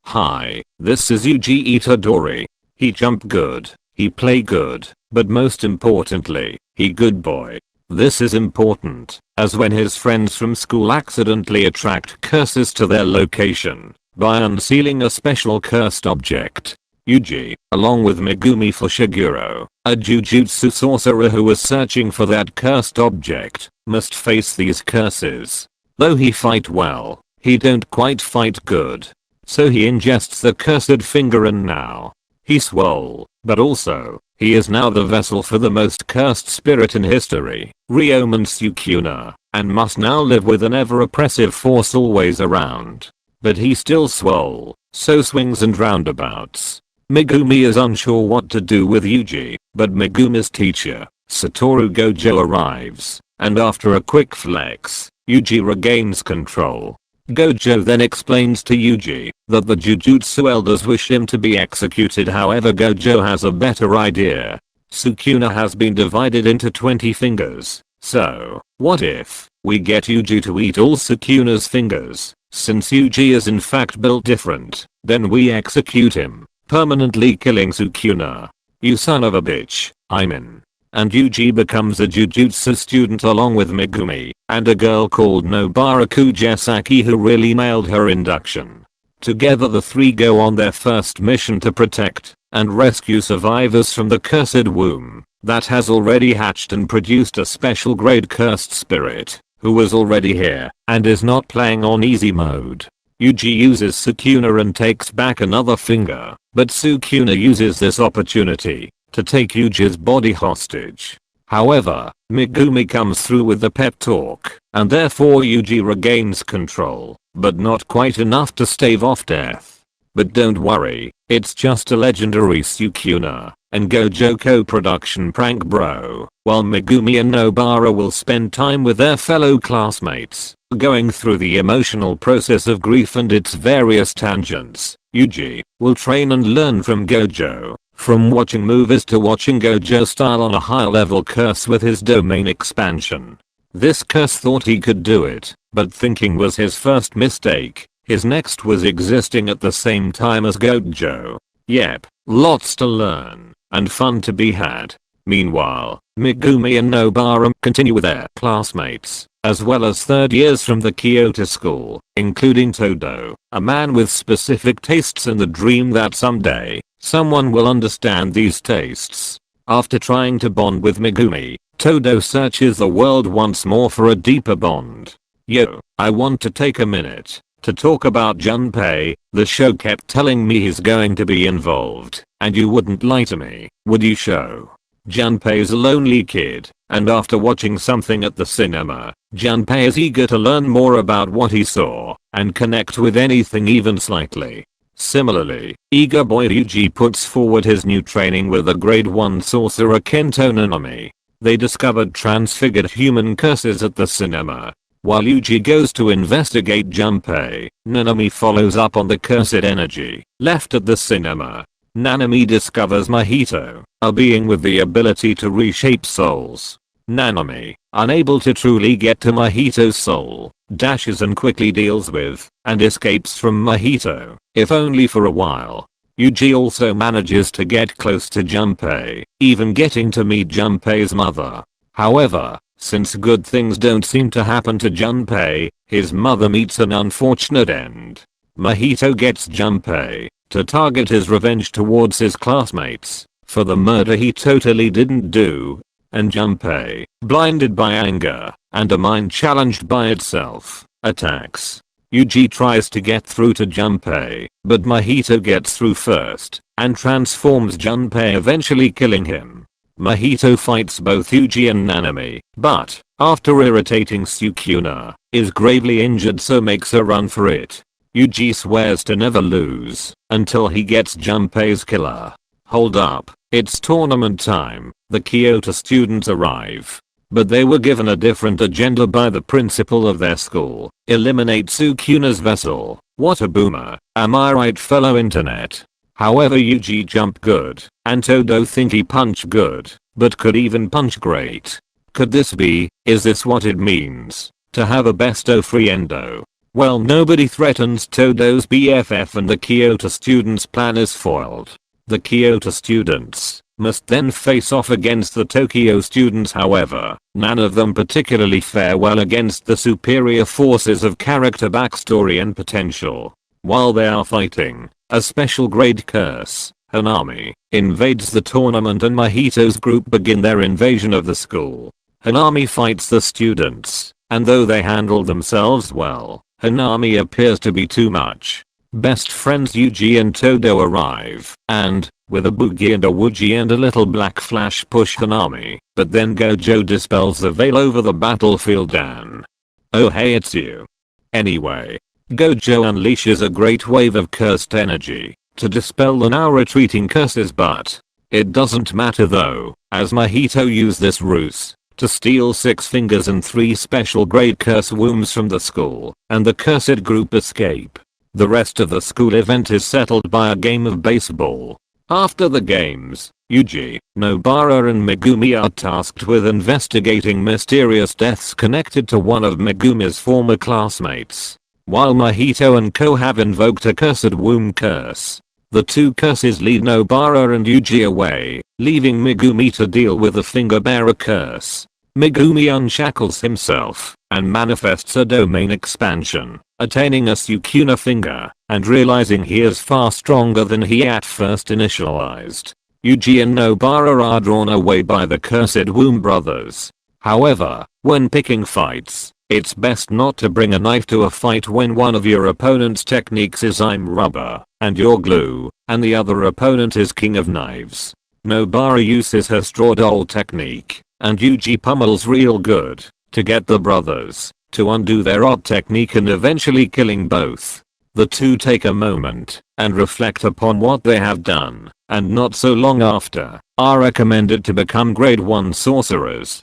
Hi, this is Yuji Itadori. He jump good, he play good, but most importantly, he good boy. This is important, as when his friends from school accidentally attract curses to their location by unsealing a special cursed object. Yuji, along with Megumi Fushiguro, a jujutsu sorcerer who was searching for that cursed object, must face these curses. Though he fight well, he don't quite fight good. So he ingests the cursed finger and now he swole, but also, he is now the vessel for the most cursed spirit in history, Ryomen Sukuna, and must now live with an ever-oppressive force always around. But he still swole, so swings and roundabouts. Megumi is unsure what to do with Yuji, but Megumi's teacher, Satoru Gojo arrives, and after a quick flex, Yuji regains control. Gojo then explains to Yuji that the Jujutsu elders wish him to be executed, however Gojo has a better idea. Sukuna has been divided into 20 fingers, so what if we get Yuji to eat all Sukuna's fingers? Since Yuji is in fact built different, then we execute him, permanently killing Sukuna. You son of a bitch, I'm in. And Yuji becomes a jujutsu student along with Megumi and a girl called Nobara Kujesaki who really nailed her induction. Together the three go on their first mission to protect and rescue survivors from the cursed womb that has already hatched and produced a special grade cursed spirit who was already here and is not playing on easy mode. Yuji uses Sukuna and takes back another finger, but Sukuna uses this opportunity to take Yuji's body hostage. However, Megumi comes through with the pep talk, and therefore Yuji regains control, but not quite enough to stave off death. But don't worry, it's just a legendary Sukuna and Gojo co-production prank bro, while Megumi and Nobara will spend time with their fellow classmates, going through the emotional process of grief and its various tangents. Yuji will train and learn from Gojo, from watching movies to watching Gojo style on a high level curse with his domain expansion. This curse thought he could do it, but thinking was his first mistake. His next was existing at the same time as Gojo. Yep, lots to learn, and fun to be had. Meanwhile, Megumi and Nobara continue with their classmates, as well as third years from the Kyoto school, including Todo, a man with specific tastes and the dream that someday, someone will understand these tastes. After trying to bond with Megumi, Todo searches the world once more for a deeper bond. Yo, I want to take a minute to talk about Junpei. The show kept telling me he's going to be involved, and you wouldn't lie to me, would you show? Junpei's a lonely kid, and after watching something at the cinema, Junpei is eager to learn more about what he saw, and connect with anything even slightly. Similarly, eager boy Yuji puts forward his new training with the grade 1 sorcerer Kento Nanami. They discovered transfigured human curses at the cinema. While Yuji goes to investigate Junpei, Nanami follows up on the cursed energy left at the cinema. Nanami discovers Mahito, a being with the ability to reshape souls. Nanami, unable to truly get to Mahito's soul, dashes and quickly deals with and escapes from Mahito, if only for a while. Yuji also manages to get close to Junpei, even getting to meet Junpei's mother. However, since good things don't seem to happen to Junpei, his mother meets an unfortunate end. Mahito gets Junpei to target his revenge towards his classmates for the murder he totally didn't do. And Junpei, blinded by anger and a mind challenged by itself, attacks. Yuji tries to get through to Junpei, but Mahito gets through first and transforms Junpei, eventually killing him. Mahito fights both Yuji and Nanami, but, after irritating Sukuna, is gravely injured, so makes a run for it. Yuji swears to never lose until he gets Junpei's killer. Hold up, it's tournament time. The Kyoto students arrive, but they were given a different agenda by the principal of their school. Eliminate Sukuna's vessel. What a boomer, am I right, fellow internet? However, Yuji jump good, and Todo think he punch good, but could even punch great. Could this be, is this what it means to have a besto friendo? Well, nobody threatens Todo's BFF and the Kyoto students' plan is foiled. The Kyoto students must then face off against the Tokyo students. However, none of them particularly fare well against the superior forces of character backstory and potential. While they are fighting, a special grade curse, Hanami, invades the tournament and Mahito's group begin their invasion of the school. Hanami fights the students, and though they handle themselves well, Hanami appears to be too much. Best friends Yuji and Todo arrive, and, with a boogie and a woogie and a little black flash, push Hanami, but then Gojo dispels the veil over the battlefield and, "Oh hey, it's you." Anyway, Gojo unleashes a great wave of cursed energy to dispel the now retreating curses, but it doesn't matter though, as Mahito used this ruse to steal 6 fingers and 3 special grade curse wombs from the school, and the cursed group escape. The rest of the school event is settled by a game of baseball. After the games, Yuji, Nobara and Megumi are tasked with investigating mysterious deaths connected to one of Megumi's former classmates. While Mahito and Ko have invoked a cursed womb curse, the 2 curses lead Nobara and Yuji away, leaving Megumi to deal with the finger bearer curse. Megumi unshackles himself and manifests a domain expansion, attaining a Sukuna finger, and realizing he is far stronger than he at first initialized. Yuji and Nobara are drawn away by the cursed womb brothers. However, when picking fights, it's best not to bring a knife to a fight when one of your opponent's techniques is I'm rubber, and you're glue, and the other opponent is king of knives. Nobara uses her straw doll technique, and Yuji pummels real good to get the brothers to undo their odd technique and eventually killing both. The two take a moment and reflect upon what they have done, and not so long after, are recommended to become grade 1 sorcerers.